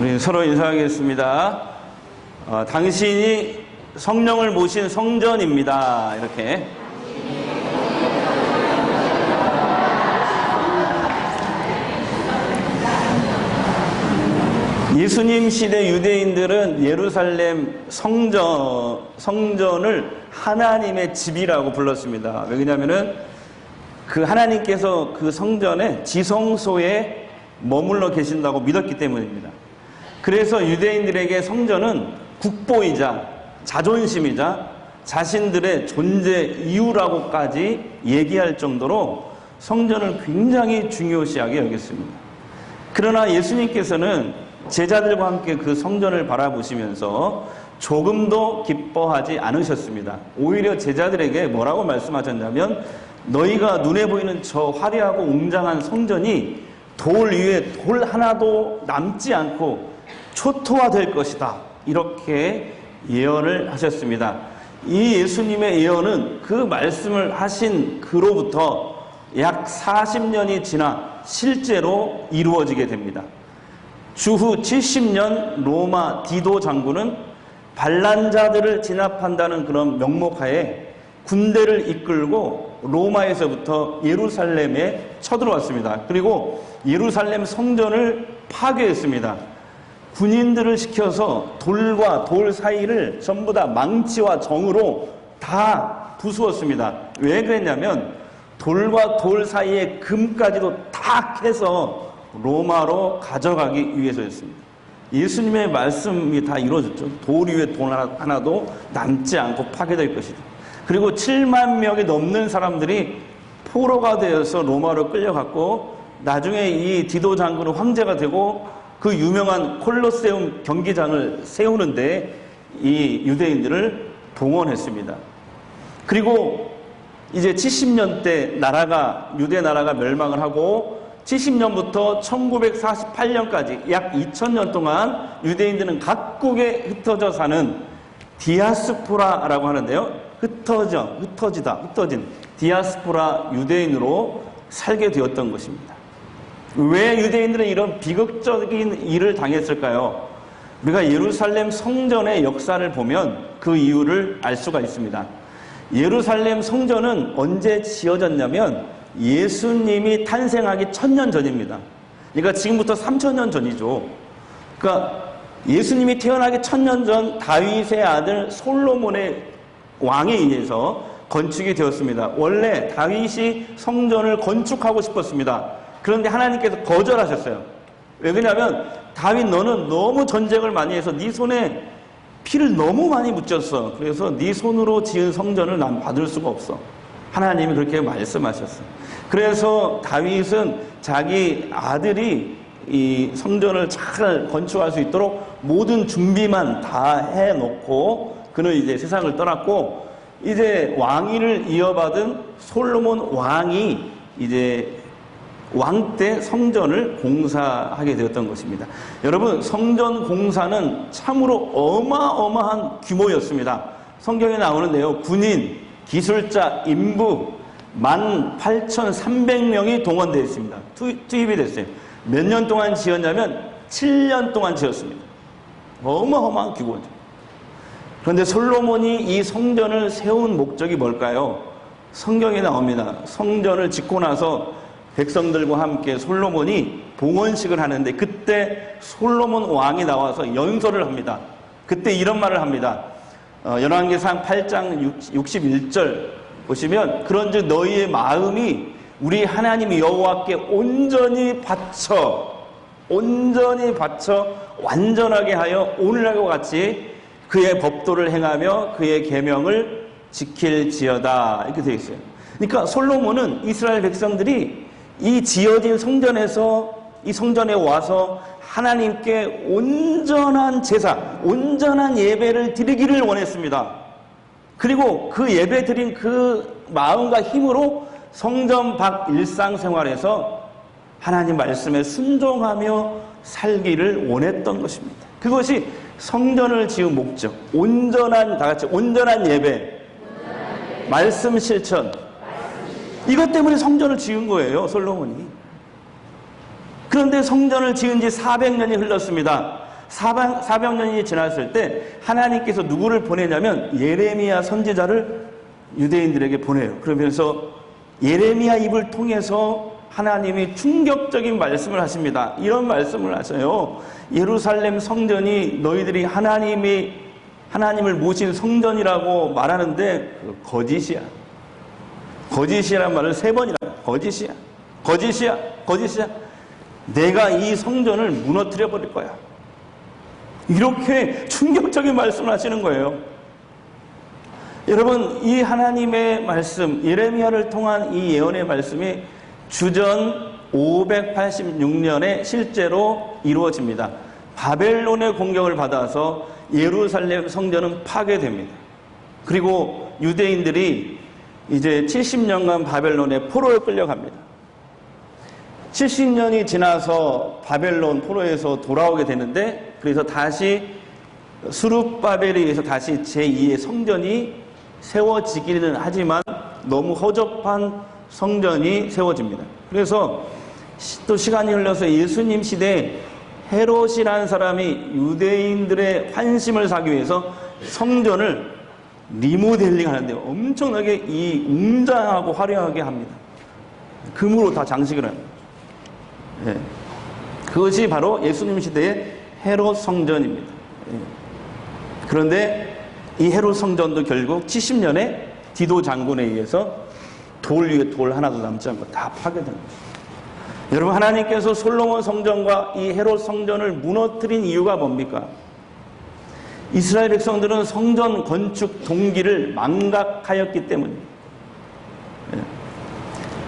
우리 서로 인사하겠습니다. 당신이 성령을 모신 성전입니다. 이렇게. 예수님 시대 유대인들은 예루살렘 성전을 하나님의 집이라고 불렀습니다. 왜냐하면 그 하나님께서 그 성전에 지성소에 머물러 계신다고 믿었기 때문입니다. 그래서 유대인들에게 성전은 국보이자 자존심이자 자신들의 존재 이유라고까지 얘기할 정도로 성전을 굉장히 중요시하게 여겼습니다. 그러나 예수님께서는 제자들과 함께 그 성전을 바라보시면서 조금도 기뻐하지 않으셨습니다. 오히려 제자들에게 뭐라고 말씀하셨냐면, 너희가 눈에 보이는 저 화려하고 웅장한 성전이 돌 위에 돌 하나도 남지 않고 초토화될 것이다. 이렇게 예언을 하셨습니다. 이 예수님의 예언은 그 말씀을 하신 그로부터 약 40년이 지나 실제로 이루어지게 됩니다. 주후 70년 로마 디도 장군은 반란자들을 진압한다는 그런 명목하에 군대를 이끌고 로마에서부터 예루살렘에 쳐들어왔습니다. 그리고 예루살렘 성전을 파괴했습니다. 군인들을 시켜서 돌과 돌 사이를 전부 다 망치와 정으로 다 부수었습니다. 왜 그랬냐면 돌과 돌 사이에 금까지도 다 캐서 로마로 가져가기 위해서였습니다. 예수님의 말씀이 다 이루어졌죠. 돌 위에 돌 하나도 남지 않고 파괴될 것이다. 그리고 7만 명이 넘는 사람들이 포로가 되어서 로마로 끌려갔고, 나중에 이 디도 장군은 황제가 되고 그 유명한 콜로세움 경기장을 세우는데 이 유대인들을 동원했습니다. 그리고 이제 70년 때 유대 나라가 멸망을 하고 70년부터 1948년까지 약 2000년 동안 유대인들은 각국에 흩어져 사는 디아스포라라고 하는데요. 흩어진 디아스포라 유대인으로 살게 되었던 것입니다. 왜 유대인들은 이런 비극적인 일을 당했을까요? 우리가 예루살렘 성전의 역사를 보면 그 이유를 알 수가 있습니다. 예루살렘 성전은 언제 지어졌냐면 예수님이 탄생하기 1000년 전입니다. 그러니까 지금부터 3000년 전이죠. 그러니까 예수님이 태어나기 1000년 전 다윗의 아들 솔로몬의 왕에 의해서 건축이 되었습니다. 원래 다윗이 성전을 건축하고 싶었습니다. 그런데 하나님께서 거절하셨어요. 왜 그러냐면, 다윗 너는 너무 전쟁을 많이 해서 네 손에 피를 너무 많이 묻혔어. 그래서 네 손으로 지은 성전을 난 받을 수가 없어. 하나님이 그렇게 말씀하셨어요. 그래서 다윗은 자기 아들이 이 성전을 잘 건축할 수 있도록 모든 준비만 다 해놓고 그는 이제 세상을 떠났고, 이제 왕위를 이어받은 솔로몬 왕이 이제 왕 때 성전을 공사하게 되었던 것입니다. 여러분, 성전 공사는 참으로 어마어마한 규모였습니다. 성경에 나오는데요, 군인, 기술자, 인부 18,300명이 동원되어 있습니다. 투입이 됐어요. 몇 년 동안 지었냐면 7년 동안 지었습니다. 어마어마한 규모죠. 그런데 솔로몬이 이 성전을 세운 목적이 뭘까요? 성경에 나옵니다. 성전을 짓고 나서 백성들과 함께 솔로몬이 봉헌식을 하는데, 그때 솔로몬 왕이 나와서 연설을 합니다. 그때 이런 말을 합니다. 열왕기상 8장 61절 보시면, 그런즉 너희의 마음이 우리 하나님 여호와께 온전히 바쳐 완전하게 하여 오늘날과 같이 그의 법도를 행하며 그의 계명을 지킬지어다. 이렇게 되어 있어요. 그러니까 솔로몬은 이스라엘 백성들이 이 지어진 성전에서, 이 성전에 와서 하나님께 온전한 제사, 온전한 예배를 드리기를 원했습니다. 그리고 그 예배 드린 그 마음과 힘으로 성전 밖 일상생활에서 하나님 말씀에 순종하며 살기를 원했던 것입니다. 그것이 성전을 지은 목적, 다 같이 온전한 예배, 말씀 실천, 이것 때문에 성전을 지은 거예요, 솔로몬이. 그런데 성전을 지은 지 400년이 흘렀습니다. 400년이 지났을 때 하나님께서 누구를 보내냐면 예레미야 선지자를 유대인들에게 보내요. 그러면서 예레미야 입을 통해서 하나님이 충격적인 말씀을 하십니다. 이런 말씀을 하셔요. 예루살렘 성전이 너희들이 하나님을 모신 성전이라고 말하는데 거짓이야. 거짓이란 말을 3번이라. 거짓이야. 거짓이야. 거짓이야. 내가 이 성전을 무너뜨려 버릴 거야. 이렇게 충격적인 말씀을 하시는 거예요. 여러분, 이 하나님의 말씀, 예레미야를 통한 이 예언의 말씀이 주전 586년에 실제로 이루어집니다. 바벨론의 공격을 받아서 예루살렘 성전은 파괴됩니다. 그리고 유대인들이 이제 70년간 바벨론의 포로에 끌려갑니다. 70년이 지나서 바벨론 포로에서 돌아오게 되는데, 그래서 다시 스룹바벨에 의해서 다시 제2의 성전이 세워지기는 하지만 너무 허접한 성전이 세워집니다. 그래서 또 시간이 흘러서 예수님 시대에 헤롯이라는 사람이 유대인들의 환심을 사기 위해서 성전을 리모델링 하는데 엄청나게 웅장하고 화려하게 합니다. 금으로 다 장식을 합니다. 예. 그것이 바로 예수님 시대의 헤롯 성전입니다. 예. 그런데 이 헤롯 성전도 결국 70년에 디도 장군에 의해서 돌 위에 돌 하나도 남지 않고 다 파괴됩니다. 여러분, 하나님께서 솔로몬 성전과 이 헤롯 성전을 무너뜨린 이유가 뭡니까? 이스라엘 백성들은 성전 건축 동기를 망각하였기 때문입니다.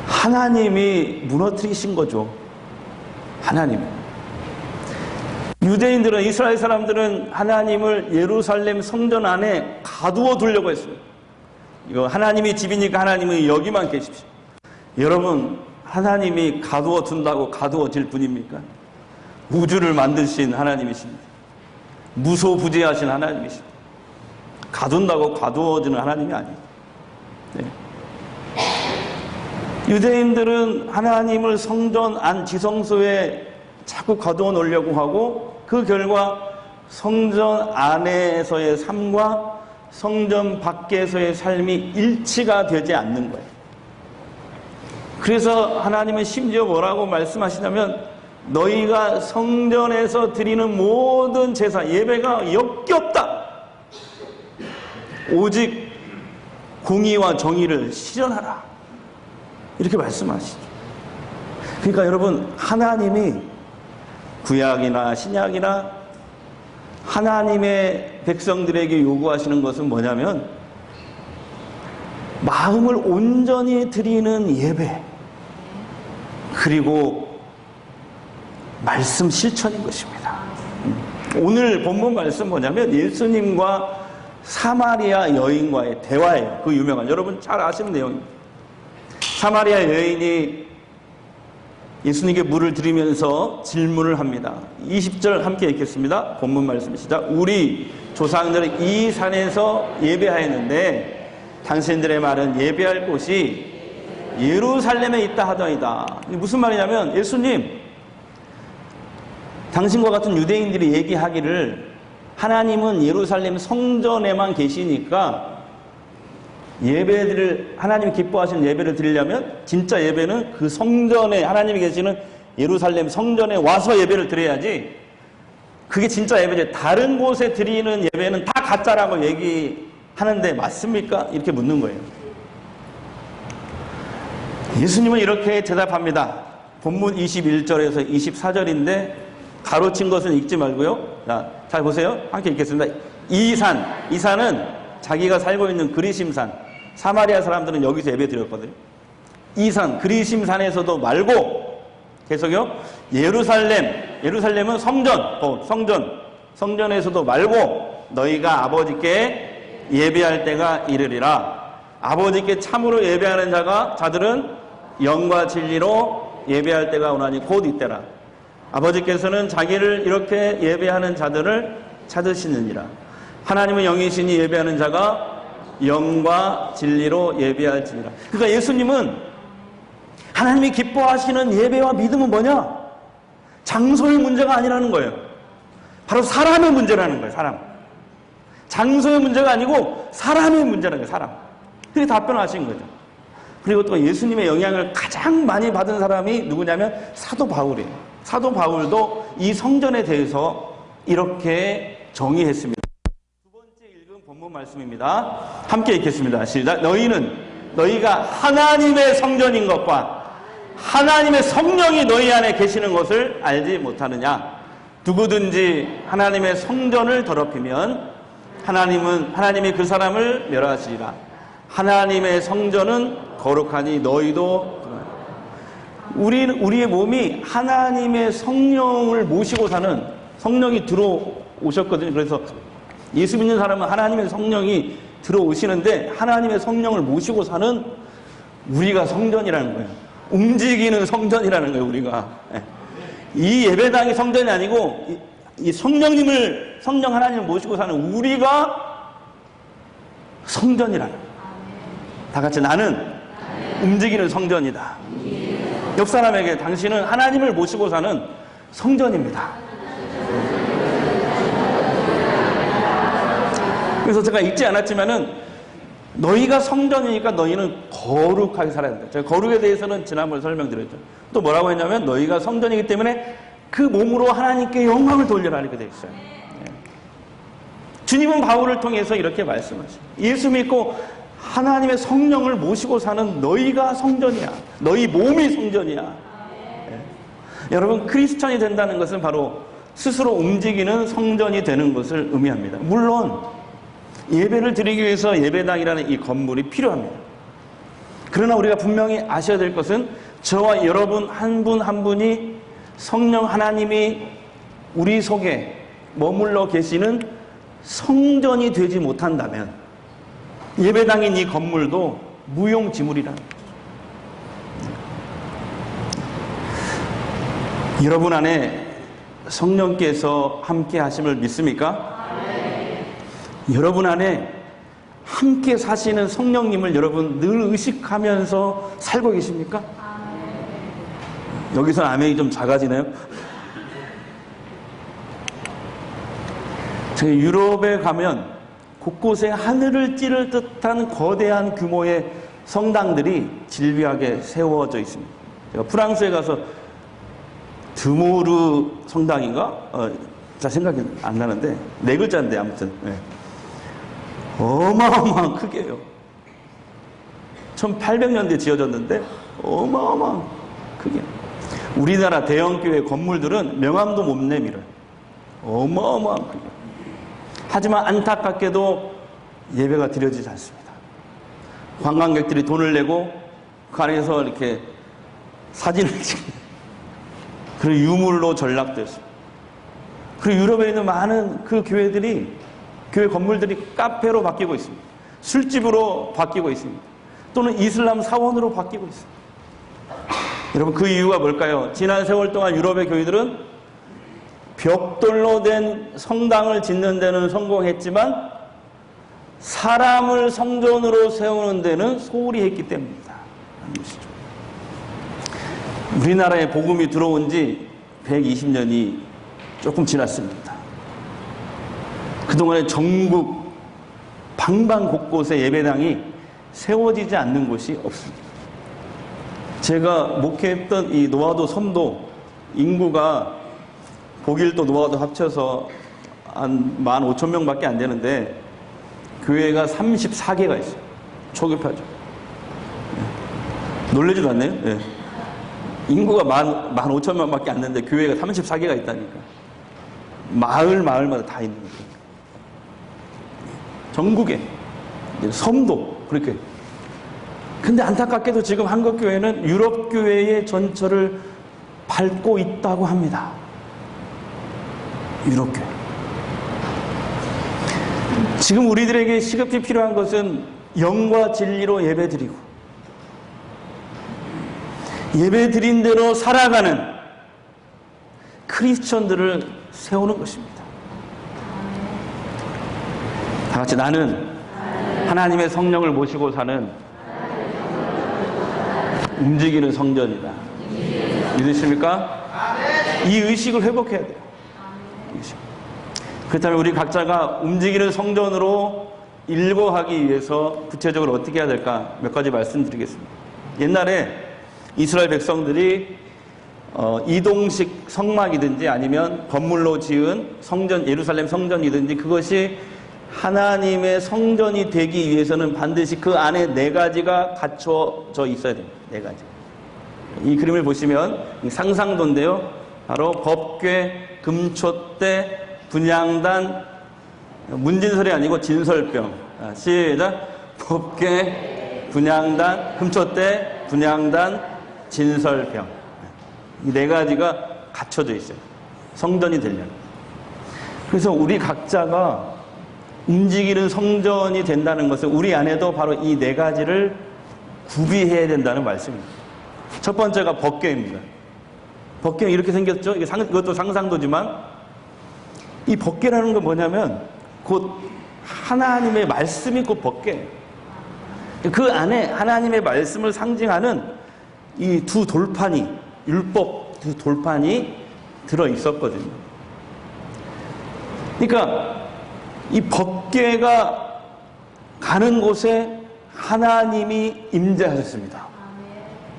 하나님이 무너뜨리신 거죠. 하나님. 유대인들은, 이스라엘 사람들은 하나님을 예루살렘 성전 안에 가두어 두려고 했어요. 이거 하나님이 집이니까 하나님은 여기만 계십시오. 여러분, 하나님이 가두어 둔다고 가두어질 분입니까? 우주를 만드신 하나님이십니다. 무소부재하신 하나님이십니다. 가둔다고 가두어지는 하나님이 아니에요. 네. 유대인들은 하나님을 성전 안 지성소에 자꾸 가두어 놓으려고 하고, 그 결과 성전 안에서의 삶과 성전 밖에서의 삶이 일치가 되지 않는 거예요. 그래서 하나님은 심지어 뭐라고 말씀하시냐면, 너희가 성전에서 드리는 모든 제사, 예배가 역겹다. 오직 공의와 정의를 실현하라. 이렇게 말씀하시죠. 그러니까 여러분, 하나님이 구약이나 신약이나 하나님의 백성들에게 요구하시는 것은 뭐냐면, 마음을 온전히 드리는 예배, 그리고 말씀 실천인 것입니다. 오늘 본문 말씀 뭐냐면 예수님과 사마리아 여인과의 대화예요. 그 유명한, 여러분 잘 아시는 내용입니다. 사마리아 여인이 예수님께 물을 드리면서 질문을 합니다. 20절 함께 읽겠습니다. 본문 말씀 시작. 우리 조상들은 이 산에서 예배하였는데 당신들의 말은 예배할 곳이 예루살렘에 있다 하더이다. 무슨 말이냐면, 예수님, 당신과 같은 유대인들이 얘기하기를 하나님은 예루살렘 성전에만 계시니까 예배들을, 하나님이 기뻐하시는 예배를 드리려면 진짜 예배는 그 성전에, 하나님이 계시는 예루살렘 성전에 와서 예배를 드려야지, 그게 진짜 예배지 다른 곳에 드리는 예배는 다 가짜라고 얘기하는데 맞습니까? 이렇게 묻는 거예요. 예수님은 이렇게 대답합니다. 본문 21절에서 24절인데 가로친 것은 읽지 말고요. 자, 잘 보세요. 함께 읽겠습니다. 이 산은 자기가 살고 있는 그리심산, 사마리아 사람들은 여기서 예배 드렸거든요. 이 산, 그리심산에서도 말고, 계속요. 예루살렘은 성전에서도 말고 너희가 아버지께 예배할 때가 이르리라. 아버지께 참으로 예배하는 자들은 영과 진리로 예배할 때가 오나니 곧 이때라. 아버지께서는 자기를 이렇게 예배하는 자들을 찾으시느니라. 하나님은 영이시니 예배하는 자가 영과 진리로 예배할지니라. 그러니까 예수님은, 하나님이 기뻐하시는 예배와 믿음은 뭐냐? 장소의 문제가 아니라는 거예요. 바로 사람의 문제라는 거예요. 사람. 장소의 문제가 아니고 사람의 문제라는 거예요. 사람. 그렇게 답변하신 거죠. 그리고 또 예수님의 영향을 가장 많이 받은 사람이 누구냐면 사도 바울이에요. 사도 바울도 이 성전에 대해서 이렇게 정의했습니다. 두 번째 읽은 본문 말씀입니다. 함께 읽겠습니다. 시작. 너희가 하나님의 성전인 것과 하나님의 성령이 너희 안에 계시는 것을 알지 못하느냐? 누구든지 하나님의 성전을 더럽히면 하나님이 그 사람을 멸하시리라. 하나님의 성전은 거룩하니 너희도 우리의 몸이 하나님의 성령을 모시고 사는, 성령이 들어오셨거든요. 그래서 예수 믿는 사람은 하나님의 성령이 들어오시는데 하나님의 성령을 모시고 사는 우리가 성전이라는 거예요. 움직이는 성전이라는 거예요. 우리가 이 예배당이 성전이 아니고 이 성령 하나님을 모시고 사는 우리가 성전이라는 거예요. 다 같이 나는 움직이는 성전이다. 옆 사람에게 당신은 하나님을 모시고 사는 성전입니다. 그래서 제가 읽지 않았지만은 너희가 성전이니까 너희는 거룩하게 살아야 된다. 제가 거룩에 대해서는 지난번에 설명드렸죠. 또 뭐라고 했냐면 너희가 성전이기 때문에 그 몸으로 하나님께 영광을 돌려라 이렇게 되어 있어요. 주님은 바울을 통해서 이렇게 말씀하시죠. 예수 믿고 하나님의 성령을 모시고 사는 너희가 성전이야. 너희 몸이 성전이야. 여러분, 크리스천이 된다는 것은 바로 스스로 움직이는 성전이 되는 것을 의미합니다. 물론 예배를 드리기 위해서 예배당이라는 이 건물이 필요합니다. 그러나 우리가 분명히 아셔야 될 것은 저와 여러분 한 분 한 분이 성령 하나님이 우리 속에 머물러 계시는 성전이 되지 못한다면 예배당인 이 건물도 무용지물이라는 거죠. 여러분 안에 성령께서 함께 하심을 믿습니까? 여러분 안에 함께 사시는 성령님을 여러분 늘 의식하면서 살고 계십니까? 여기서 아멘이 좀 작아지나요? 제가 유럽에 가면 곳곳에 하늘을 찌를 듯한 거대한 규모의 성당들이 질비하게 세워져 있습니다. 제가 프랑스에 가서 드모르 성당인가? 잘 생각이 안 나는데 네 글자인데 아무튼 어마어마한 크게요. 1800년대에 지어졌는데 어마어마한 크게. 우리나라 대형교회 건물들은 명함도 못 내밀어요. 어마어마한 크게. 하지만 안타깝게도 예배가 드려지지 않습니다. 관광객들이 돈을 내고 그 안에서 이렇게 사진을 찍는 그런 유물로 전락됐습니다. 그리고 유럽에 있는 많은 그 교회 건물들이 카페로 바뀌고 있습니다. 술집으로 바뀌고 있습니다. 또는 이슬람 사원으로 바뀌고 있습니다. 여러분, 그 이유가 뭘까요? 지난 세월 동안 유럽의 교회들은 벽돌로 된 성당을 짓는 데는 성공했지만 사람을 성전으로 세우는 데는 소홀히 했기 때문입니다. 우리나라에 복음이 들어온 지 120년이 조금 지났습니다. 그동안에 전국 방방 곳곳에 예배당이 세워지지 않는 곳이 없습니다. 제가 목회했던 이 노아도 섬도 인구가 독일도 노아도 합쳐서 한 15,000명밖에 안 되는데 교회가 34개가 있어요. 초급하죠. 놀라지도 않네요. 네. 인구가 15,000명밖에 안 되는데 교회가 34개가 있다니까. 마을마다 다 있는 거예요. 전국에 섬도 그렇게. 근데 안타깝게도 지금 한국교회는 유럽교회의 전철을 밟고 있다고 합니다. 유럽교회. 지금 우리들에게 시급히 필요한 것은 영과 진리로 예배드리고 예배드린 대로 살아가는 크리스천들을 세우는 것입니다. 다 같이 나는 하나님의 성령을 모시고 사는 움직이는 성전이다. 믿으십니까? 이 의식을 회복해야 돼요. 그렇다면 우리 각자가 움직이는 성전으로 일궈하기 위해서 구체적으로 어떻게 해야 될까 몇 가지 말씀드리겠습니다. 옛날에 이스라엘 백성들이 이동식 성막이든지 아니면 건물로 지은 성전, 예루살렘 성전이든지 그것이 하나님의 성전이 되기 위해서는 반드시 그 안에 4가지가 갖춰져 있어야 됩니다. 4가지. 이 그림을 보시면 상상도인데요. 바로 법궤, 금촛대, 분향단, 문진설이 아니고 진설병. 시작. 법궤, 분향단, 금촛대, 분향단, 진설병. 이 4가지가 갖춰져 있어요. 성전이 되려면. 그래서 우리 각자가 움직이는 성전이 된다는 것은 우리 안에도 바로 이 4가지를 구비해야 된다는 말씀입니다. 첫 번째가 법궤입니다. 법궤는 이렇게 생겼죠? 이것도 상상도지만 이 법궤라는 건 뭐냐면 곧 하나님의 말씀이 곧 법궤예요. 그 안에 하나님의 말씀을 상징하는 이 2 돌판이 율법 2 돌판이 들어 있었거든요. 그러니까 이 법궤가 가는 곳에 하나님이 임재하셨습니다.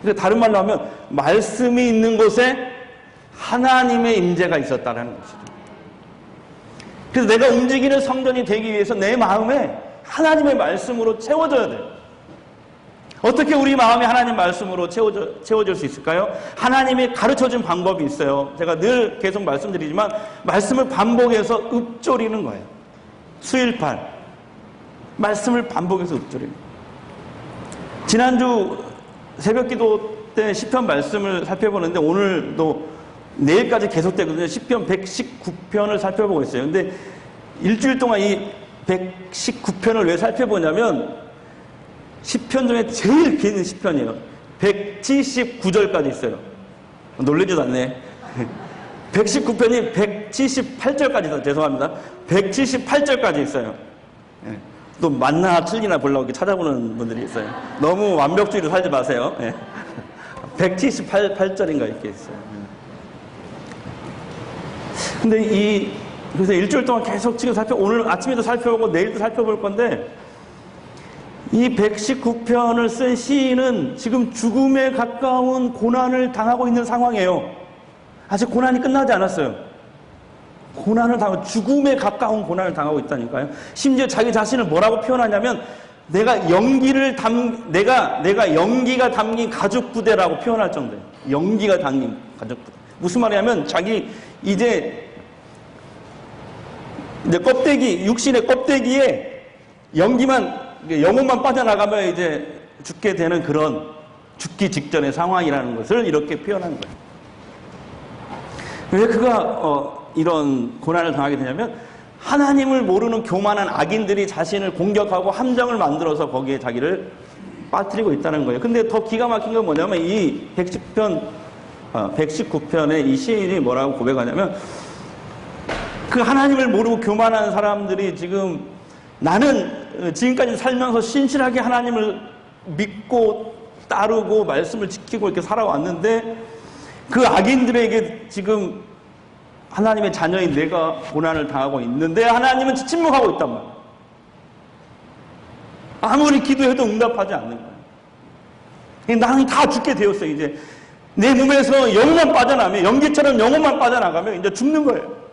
그러니까 다른 말로 하면 말씀이 있는 곳에 하나님의 임재가 있었다는 것이죠. 그래서 내가 움직이는 성전이 되기 위해서 내 마음에 하나님의 말씀으로 채워져야 돼요. 어떻게 우리 마음이 하나님 말씀으로 채워질 수 있을까요? 하나님이 가르쳐준 방법이 있어요. 제가 늘 계속 말씀드리지만 말씀을 반복해서 읊조리는 거예요. 수일판. 말씀을 반복해서 읊조리는 거예요. 지난주 새벽기도 때 시편 말씀을 살펴보는데 오늘도 내일까지 계속되거든요. 시편 119편을 살펴보고 있어요. 근데 일주일 동안 이 119편을 왜 살펴보냐면 시편 중에 제일 긴 시편이에요. 179절까지 있어요. 놀라지도 않네. 119편이 178절까지 있어요. 죄송합니다. 178절까지 있어요. 또 맞나 틀리나 보려고 찾아보는 분들이 있어요. 너무 완벽주의로 살지 마세요. 178절인가 이렇게 있어요. 근데 그래서 일주일 동안 계속 지금 오늘 아침에도 살펴보고 내일도 살펴볼 건데 이 119편을 쓴 시인은 지금 죽음에 가까운 고난을 당하고 있는 상황이에요. 아직 고난이 끝나지 않았어요. 죽음에 가까운 고난을 당하고 있다니까요. 심지어 자기 자신을 뭐라고 표현하냐면 내가 연기가 담긴 가죽 부대라고 표현할 정도예요. 연기가 담긴 가죽 부대. 무슨 말이냐면 자기 이제 껍데기, 육신의 껍데기에 영혼만 빠져나가면 이제 죽게 되는 그런 죽기 직전의 상황이라는 것을 이렇게 표현한 거예요. 왜 그가 이런 고난을 당하게 되냐면 하나님을 모르는 교만한 악인들이 자신을 공격하고 함정을 만들어서 거기에 자기를 빠뜨리고 있다는 거예요. 근데 더 기가 막힌 건 뭐냐면 이 119편의 이 시인이 뭐라고 고백하냐면 그 하나님을 모르고 교만한 사람들이 지금 나는 지금까지 살면서 신실하게 하나님을 믿고 따르고 말씀을 지키고 이렇게 살아왔는데 그 악인들에게 지금 하나님의 자녀인 내가 고난을 당하고 있는데 하나님은 침묵하고 있단 말이에요. 아무리 기도해도 응답하지 않는 거예요. 나는 다 죽게 되었어요. 이제 내 몸에서 영혼만 빠져나가면 연기처럼 영혼만 빠져나가면 이제 죽는 거예요.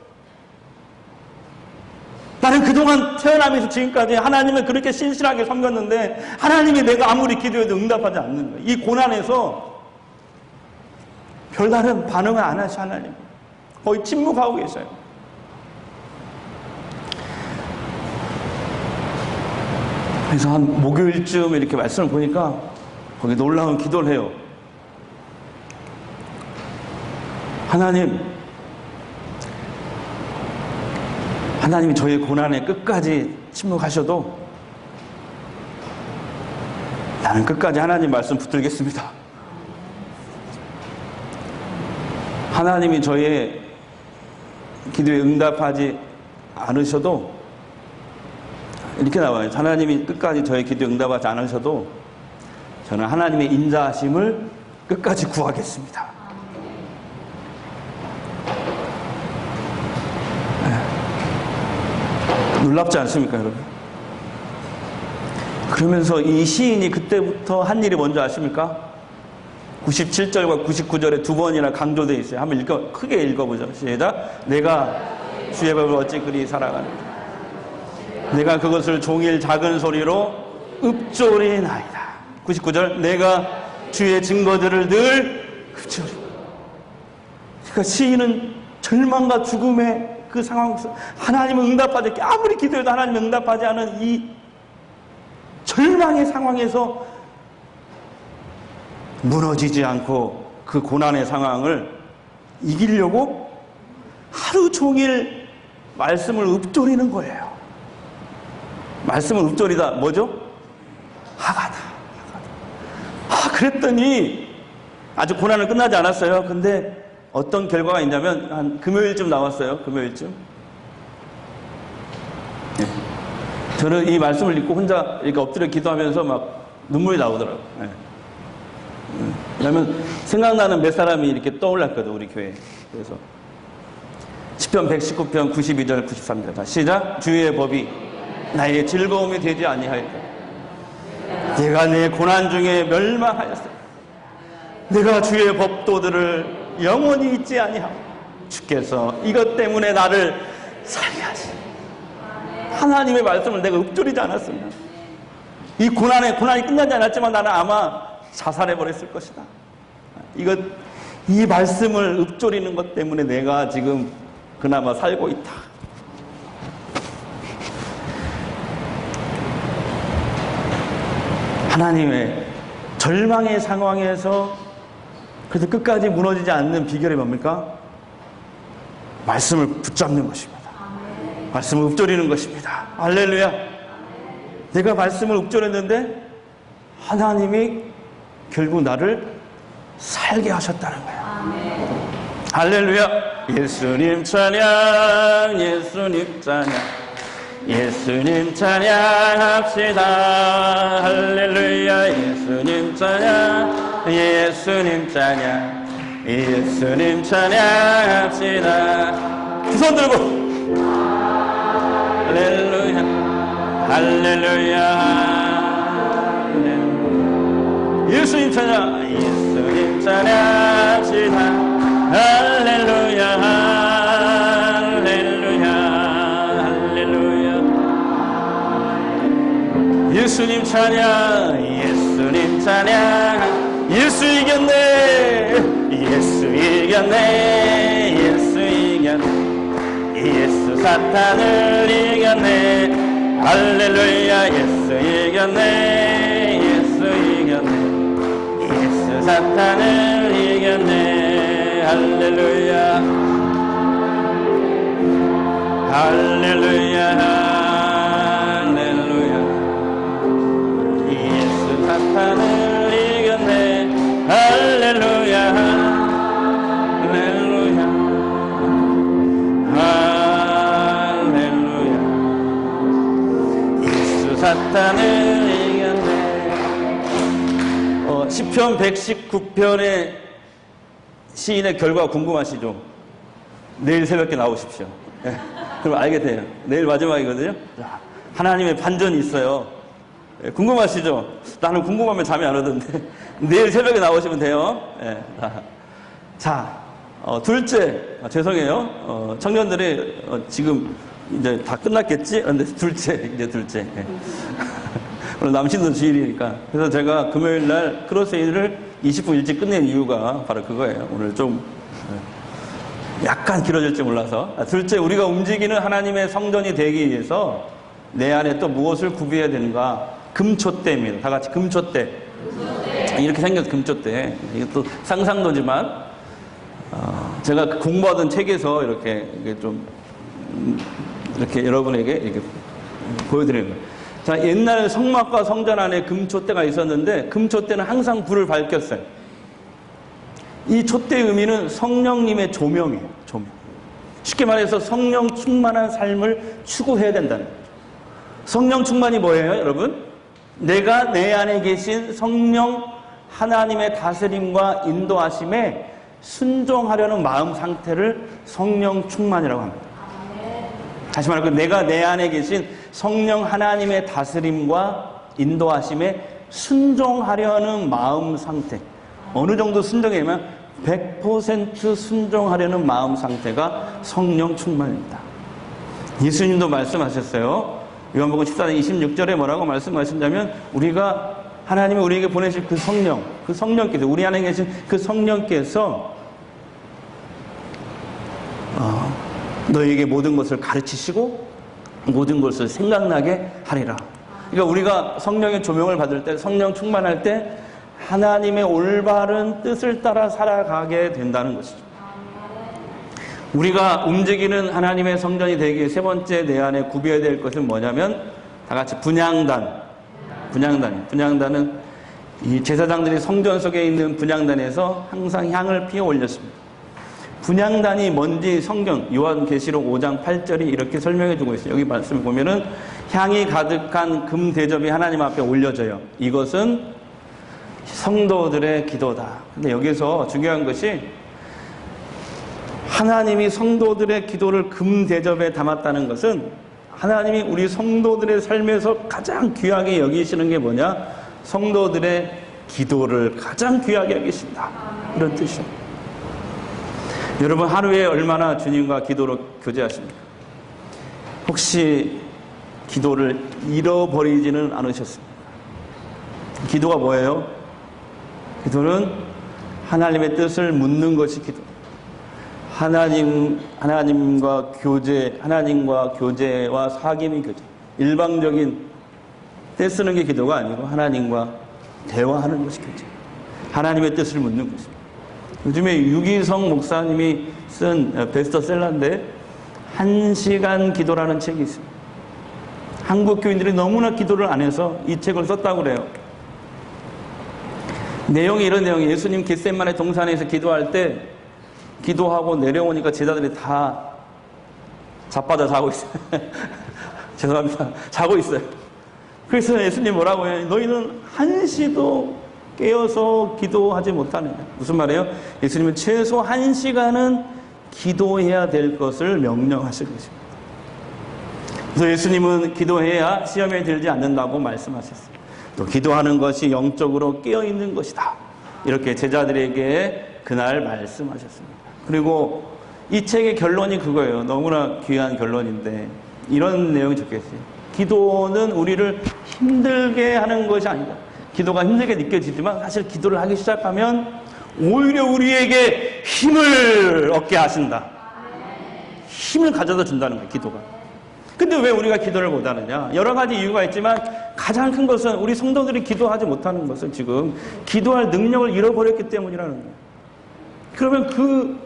나는 그동안 태어나면서 지금까지 하나님을 그렇게 신실하게 섬겼는데 하나님이 내가 아무리 기도해도 응답하지 않는 거예요. 이 고난에서 별다른 반응을 안 하시 하나님. 거의 침묵하고 계셔요. 그래서 한 목요일쯤 이렇게 말씀을 보니까 거기 놀라운 기도를 해요. 하나님이 저의 고난에 끝까지 침묵하셔도 나는 끝까지 하나님 말씀 붙들겠습니다. 하나님이 저의 기도에 응답하지 않으셔도 이렇게 나와요. 하나님이 끝까지 저의 기도에 응답하지 않으셔도 저는 하나님의 인자하심을 끝까지 구하겠습니다. 놀랍지 않습니까, 여러분? 그러면서 이 시인이 그때부터 한 일이 뭔지 아십니까? 97절과 99절에 두 번이나 강조되어 있어요. 한번 크게 읽어보죠. 시작. 내가 주의 법을 어찌 그리 사랑하는가. 내가 그것을 종일 작은 소리로 읊조리나이다. 99절. 내가 주의 증거들을 늘 읊조리. 그러니까 시인은 절망과 죽음의 그 상황에서 하나님은 응답하지, 아무리 기도해도 하나님은 응답하지 않은 이 절망의 상황에서 무너지지 않고 그 고난의 상황을 이기려고 하루 종일 말씀을 읊조리는 거예요. 말씀을 읊조리다 뭐죠? 하가다. 그랬더니 아직 고난은 끝나지 않았어요. 근데 어떤 결과가 있냐면 한 금요일쯤 나왔어요. 금요일쯤. 네. 저는 이 말씀을 읽고 혼자 이렇게 엎드려 기도하면서 막 눈물이 나오더라고요. 네. 왜냐하면 생각나는 몇 사람이 이렇게 떠올랐거든, 우리 교회에. 그래서 시편 119편 92절 93절 시작. 주의 법이 나의 즐거움이 되지 아니하였다. 내가 내 고난 중에 멸망하였다. 내가 주의 법도들을 영원히 잊지 아니하고 주께서 이것 때문에 나를 살게 하시니. 하나님의 말씀을 내가 읊조리지 않았으면 이 고난이 끝나지 않았지만 나는 아마 자살해버렸을 것이다. 이 말씀을 읊조리는 것 때문에 내가 지금 그나마 살고 있다. 하나님의 절망의 상황에서 그래도 끝까지 무너지지 않는 비결이 뭡니까? 말씀을 붙잡는 것입니다. 말씀을 읊조리는 것입니다. 할렐루야. 내가 말씀을 읊조렸는데 하나님이 결국 나를 살게 하셨다는 거야. 할렐루야. 예수님 찬양, 예수님 찬양, 예수님 찬양합시다. 할렐루야. 예수님 찬양, 예수님 찬양, 예수님 찬양합시다. 두 손 들고 할렐루야, 할렐루야. 예수님 찬양, 예수님 찬양합시다. 할렐루야, 할렐루야, 할렐루야. 예수님 찬양, 예수님 찬양. 예수 이겼네, 예수 이겼네, 예수 이겼네, 예수 사탄을 이겼네. 할렐루야. 예수 이겼네, 예수 이겼네, 예수 사탄을 이겼네. 할렐루야, 할렐루야, 할렐루야. 예수 사탄을 이겼네. 할렐루야, 할렐루야, 할렐루야. 예수 사탄을 이겼네. 시편 119편의 시인의 결과 궁금하시죠? 내일 새벽에 나오십시오. 네, 그럼 알게 돼요. 내일 마지막이거든요. 하나님의 반전이 있어요. 네, 궁금하시죠? 나는 궁금하면 잠이 안 오던데. 내일 새벽에 나오시면 돼요. 네, 자, 둘째, 죄송해요. 청년들이 지금 이제 다 끝났겠지? 근데 둘째. 네. 오늘 남신도 주일이니까. 그래서 제가 금요일 날 크로세이드를 20분 일찍 끝낸 이유가 바로 그거예요. 오늘 좀 약간 길어질지 몰라서. 둘째, 우리가 움직이는 하나님의 성전이 되기 위해서 내 안에 또 무엇을 구비해야 되는가? 금촛대입니다. 다 같이 금촛대. 이렇게 생겨서 금촛대. 이것도 상상도지만 제가 공부하던 책에서 이렇게 좀 이렇게 여러분에게 이렇게 보여드리는 거예요. 자, 옛날 성막과 성전 안에 금촛대가 있었는데 금촛대는 항상 불을 밝혔어요. 이 촛대의 의미는 성령님의 조명이에요. 조명. 쉽게 말해서 성령 충만한 삶을 추구해야 된다는 거죠. 성령 충만이 뭐예요, 여러분? 내가 내 안에 계신 성령 하나님의 다스림과 인도하심에 순종하려는 마음 상태를 성령 충만이라고 합니다. 다시 말해 내가 내 안에 계신 성령 하나님의 다스림과 인도하심에 순종하려는 마음 상태. 어느 정도 순종이면 100% 순종하려는 마음 상태가 성령 충만입니다. 예수님도 말씀하셨어요. 요한복음 14장 26절에 뭐라고 말씀하신다면 우리가 하나님이 우리에게 보내실 그 성령께서 우리 안에 계신 그 성령께서 너에게 모든 것을 가르치시고 모든 것을 생각나게 하리라. 그러니까 우리가 성령의 조명을 받을 때 성령 충만할 때 하나님의 올바른 뜻을 따라 살아가게 된다는 것이죠. 우리가 움직이는 하나님의 성전이 되기 위해 세 번째 내 안에 구비해야 될 것은 뭐냐면 다 같이 분향단은 이 제사장들이 성전 속에 있는 분향단에서 항상 향을 피워 올렸습니다. 분향단이 뭔지 성경 요한계시록 5장 8절이 이렇게 설명해 주고 있어요. 여기 말씀을 보면은 향이 가득한 금 대접이 하나님 앞에 올려져요. 이것은 성도들의 기도다. 근데 여기서 중요한 것이 하나님이 성도들의 기도를 금 대접에 담았다는 것은 하나님이 우리 성도들의 삶에서 가장 귀하게 여기시는 게 뭐냐? 성도들의 기도를 가장 귀하게 여기신다. 이런 뜻이에요. 여러분 하루에 얼마나 주님과 기도로 교제하십니까? 혹시 기도를 잃어버리지는 않으셨습니까? 기도가 뭐예요? 기도는 하나님의 뜻을 묻는 것이 기도. 하나님과 교제와 사귐의 교제. 일방적인 떼쓰는 게 기도가 아니고 하나님과 대화하는 것이 교제. 하나님의 뜻을 묻는 것입니다. 요즘에 유기성 목사님이 쓴 베스트셀러인데 1시간 기도라는 책이 있습니다. 한국 교인들이 너무나 기도를 안 해서 이 책을 썼다고 그래요. 내용이 이런 내용이에요. 예수님 겟세마네 동산에서 기도할 때 기도하고 내려오니까 제자들이 다 자빠져 자고 있어요. 죄송합니다. 자고 있어요. 그래서 예수님 뭐라고 해요? 너희는 1시도 깨어서 기도하지 못하느냐. 무슨 말이에요? 예수님은 최소 1시간은 기도해야 될 것을 명령하신 것입니다. 그래서 예수님은 기도해야 시험에 들지 않는다고 말씀하셨어요. 또 기도하는 것이 영적으로 깨어있는 것이다. 이렇게 제자들에게 그날 말씀하셨습니다. 그리고 이 책의 결론이 그거예요. 너무나 귀한 결론인데 이런 내용이 적혀있어요. 기도는 우리를 힘들게 하는 것이 아니다. 기도가 힘들게 느껴지지만 사실 기도를 하기 시작하면 오히려 우리에게 힘을 얻게 하신다. 힘을 가져다 준다는 거예요, 기도가. 근데 왜 우리가 기도를 못하느냐? 여러 가지 이유가 있지만 가장 큰 것은 우리 성도들이 기도하지 못하는 것은 지금 기도할 능력을 잃어버렸기 때문이라는 거예요. 그러면 그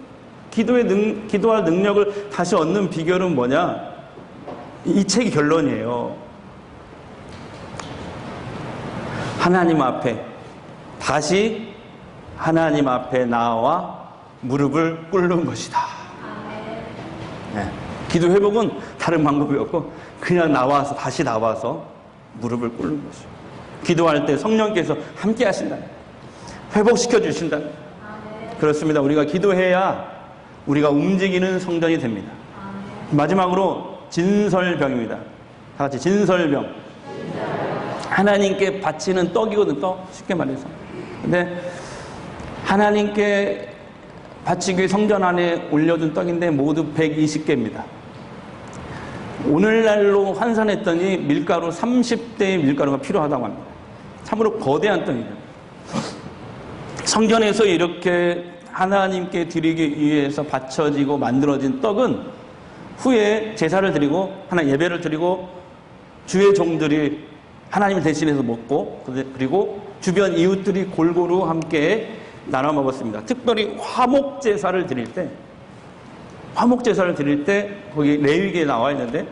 기도할 능력을 다시 얻는 비결은 뭐냐? 이 책이 결론이에요. 하나님 앞에 다시 하나님 앞에 나와 무릎을 꿇는 것이다. 네. 기도 회복은 다른 방법이 없고 그냥 다시 나와서 무릎을 꿇는 것이죠. 기도할 때 성령께서 함께 하신다. 회복시켜 주신다. 그렇습니다. 우리가 기도해야 우리가 움직이는 성전이 됩니다. 마지막으로 진설병입니다. 다 같이 진설병. 하나님께 바치는 떡이거든, 떡. 쉽게 말해서. 근데 하나님께 바치기 위해 성전 안에 올려둔 떡인데 모두 120개입니다. 오늘날로 환산했더니 밀가루 30대의 밀가루가 필요하다고 합니다. 참으로 거대한 떡이에요. 성전에서 이렇게 하나님께 드리기 위해서 바쳐지고 만들어진 떡은 후에 제사를 드리고 하나님 예배를 드리고 주의 종들이 하나님을 대신해서 먹고 그리고 주변 이웃들이 골고루 함께 나눠 먹었습니다. 특별히 화목제사를 드릴 때 거기 레위기에 나와 있는데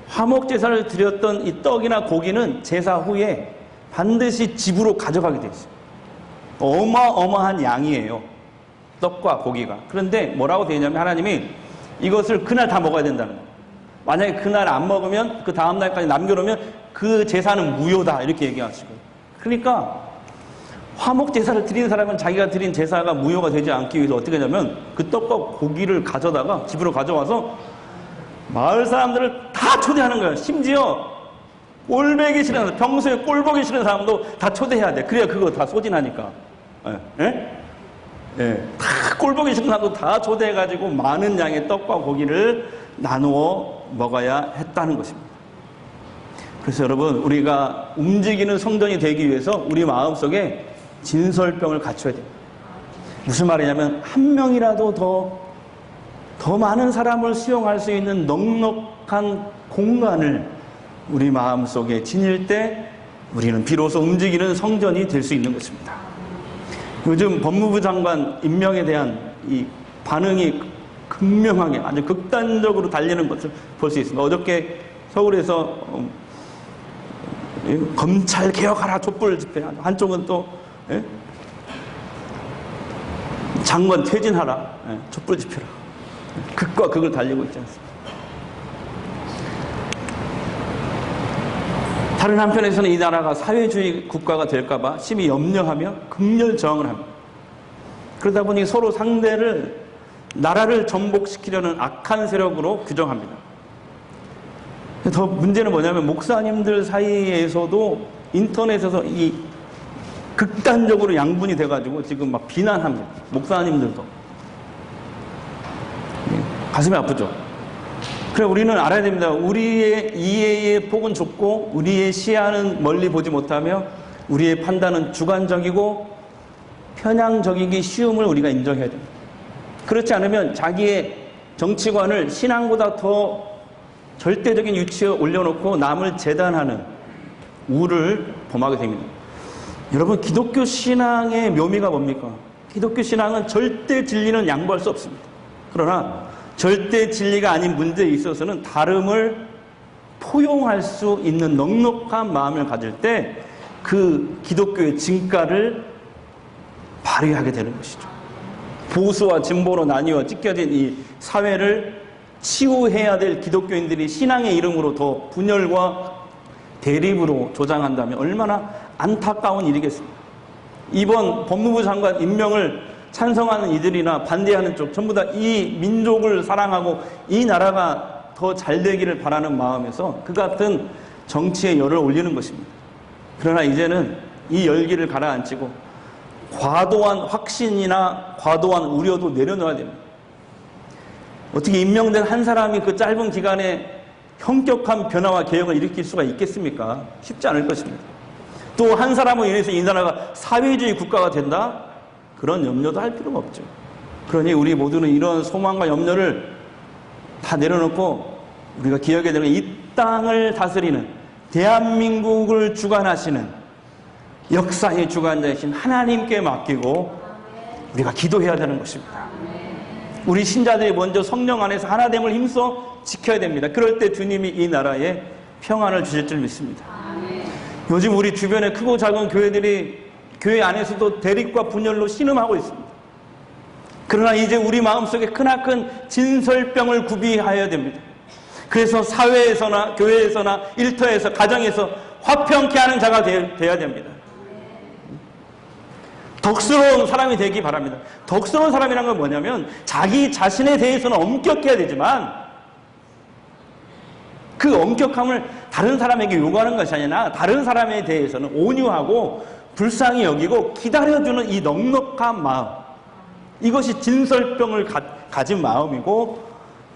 화목제사를 드렸던 이 떡이나 고기는 제사 후에 반드시 집으로 가져가게 돼 있어요. 어마어마한 양이에요. 떡과 고기가. 그런데 뭐라고 되어 있냐면 하나님이 이것을 그날 다 먹어야 된다는 거예요. 만약에 그날 안 먹으면 그 다음 날까지 남겨놓으면 그 제사는 무효다 이렇게 얘기하시고. 그러니까 화목 제사를 드리는 사람은 자기가 드린 제사가 무효가 되지 않기 위해서 어떻게 하냐면 그 떡과 고기를 가져다가 집으로 가져와서 마을 사람들을 다 초대하는 거예요. 심지어 꼴보기 싫은 사람, 평소에 꼴보기 싫은 사람도 다 초대해야 돼. 그래야 그거 다 소진하니까. 다 꼴보기 싫은 사람도 다 초대해가지고 많은 양의 떡과 고기를 나누어 먹어야 했다는 것입니다. 그래서 여러분, 우리가 움직이는 성전이 되기 위해서 우리 마음속에 진설병을 갖춰야 됩니다. 무슨 말이냐면 한 명이라도 더 많은 사람을 수용할 수 있는 넉넉한 공간을 우리 마음속에 지닐 때 우리는 비로소 움직이는 성전이 될 수 있는 것입니다. 요즘 법무부 장관 임명에 대한 이 반응이 극명하게 아주 극단적으로 달리는 것을 볼 수 있습니다. 어저께 서울에서 검찰 개혁하라 촛불 집회, 한쪽은 또 장관 퇴진하라 촛불 집회라, 극과 극을 달리고 있지 않습니까? 다른 한편에서는 이 나라가 사회주의 국가가 될까봐 심히 염려하며 극렬 저항을 합니다. 그러다 보니 서로 상대를 나라를 전복시키려는 악한 세력으로 규정합니다. 더 문제는 뭐냐면 목사님들 사이에서도 인터넷에서 이 극단적으로 양분이 돼가지고 지금 막 비난합니다. 목사님들도. 가슴이 아프죠? 그래, 우리는 알아야 됩니다. 우리의 이해의 폭은 좁고 우리의 시야는 멀리 보지 못하며 우리의 판단은 주관적이고 편향적이기 쉬움을 우리가 인정해야 됩니다. 그렇지 않으면 자기의 정치관을 신앙보다 더 절대적인 위치에 올려놓고 남을 재단하는 우를 범하게 됩니다. 여러분, 기독교 신앙의 묘미가 뭡니까? 기독교 신앙은 절대 진리는 양보할 수 없습니다. 그러나 절대 진리가 아닌 문제에 있어서는 다름을 포용할 수 있는 넉넉한 마음을 가질 때 그 기독교의 진가를 발휘하게 되는 것이죠. 보수와 진보로 나뉘어 찢겨진 이 사회를 치유해야 될 기독교인들이 신앙의 이름으로 더 분열과 대립으로 조장한다면 얼마나 안타까운 일이겠습니까? 이번 법무부 장관 임명을 찬성하는 이들이나 반대하는 쪽 전부 다 이 민족을 사랑하고 이 나라가 더 잘 되기를 바라는 마음에서 그 같은 정치의 열을 올리는 것입니다. 그러나 이제는 이 열기를 가라앉히고 과도한 확신이나 과도한 우려도 내려놓아야 됩니다. 어떻게 임명된 한 사람이 그 짧은 기간에 현격한 변화와 개혁을 일으킬 수가 있겠습니까? 쉽지 않을 것입니다. 또 한 사람으로 인해서 이 나라가 사회주의 국가가 된다? 그런 염려도 할 필요가 없죠. 그러니 우리 모두는 이런 소망과 염려를 다 내려놓고 우리가 기억해야 되는 이 땅을 다스리는 대한민국을 주관하시는 역사의 주관자이신 하나님께 맡기고 우리가 기도해야 되는 것입니다. 우리 신자들이 먼저 성령 안에서 하나됨을 힘써 지켜야 됩니다. 그럴 때 주님이 이 나라에 평안을 주실 줄 믿습니다. 요즘 우리 주변에 크고 작은 교회들이 교회 안에서도 대립과 분열로 신음하고 있습니다. 그러나 이제 우리 마음속에 크나큰 진설병을 구비하여야 됩니다. 그래서 사회에서나 교회에서나 일터에서 가정에서 화평케 하는 자가 되어야 됩니다. 덕스러운 사람이 되기 바랍니다. 덕스러운 사람이란 건 뭐냐면 자기 자신에 대해서는 엄격해야 되지만 그 엄격함을 다른 사람에게 요구하는 것이 아니라 다른 사람에 대해서는 온유하고 불쌍히 여기고 기다려주는 이 넉넉한 마음, 이것이 진설병을 가진 마음이고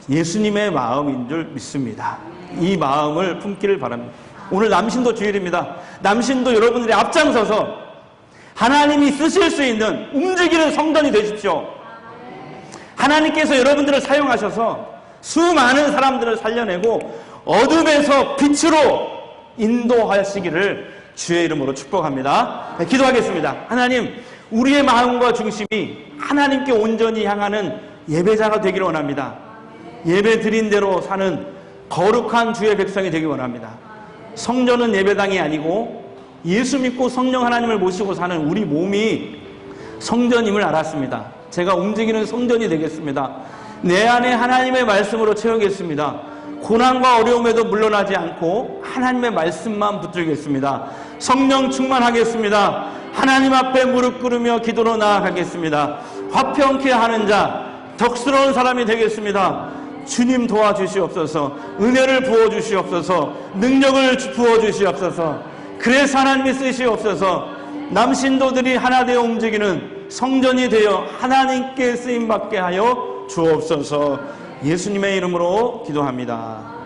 예수님의 마음인 줄 믿습니다. 이 마음을 품기를 바랍니다. 오늘 남신도 주일입니다. 남신도 여러분들이 앞장서서 하나님이 쓰실 수 있는 움직이는 성전이 되십시오. 하나님께서 여러분들을 사용하셔서 수많은 사람들을 살려내고 어둠에서 빛으로 인도하시기를 주의 이름으로 축복합니다. 네, 기도하겠습니다. 하나님, 우리의 마음과 중심이 하나님께 온전히 향하는 예배자가 되기를 원합니다. 예배 드린 대로 사는 거룩한 주의 백성이 되기 원합니다. 성전은 예배당이 아니고 예수 믿고 성령 하나님을 모시고 사는 우리 몸이 성전임을 알았습니다. 제가 움직이는 성전이 되겠습니다. 내 안에 하나님의 말씀으로 채우겠습니다. 고난과 어려움에도 물러나지 않고 하나님의 말씀만 붙들겠습니다. 성령 충만하겠습니다. 하나님 앞에 무릎 꿇으며 기도로 나아가겠습니다. 화평케 하는 자, 덕스러운 사람이 되겠습니다. 주님 도와주시옵소서. 은혜를 부어주시옵소서. 능력을 부어주시옵소서. 그래서 하나님이 쓰시옵소서. 남신도들이 하나 되어 움직이는 성전이 되어 하나님께 쓰임받게 하여 주옵소서. 예수님의 이름으로 기도합니다.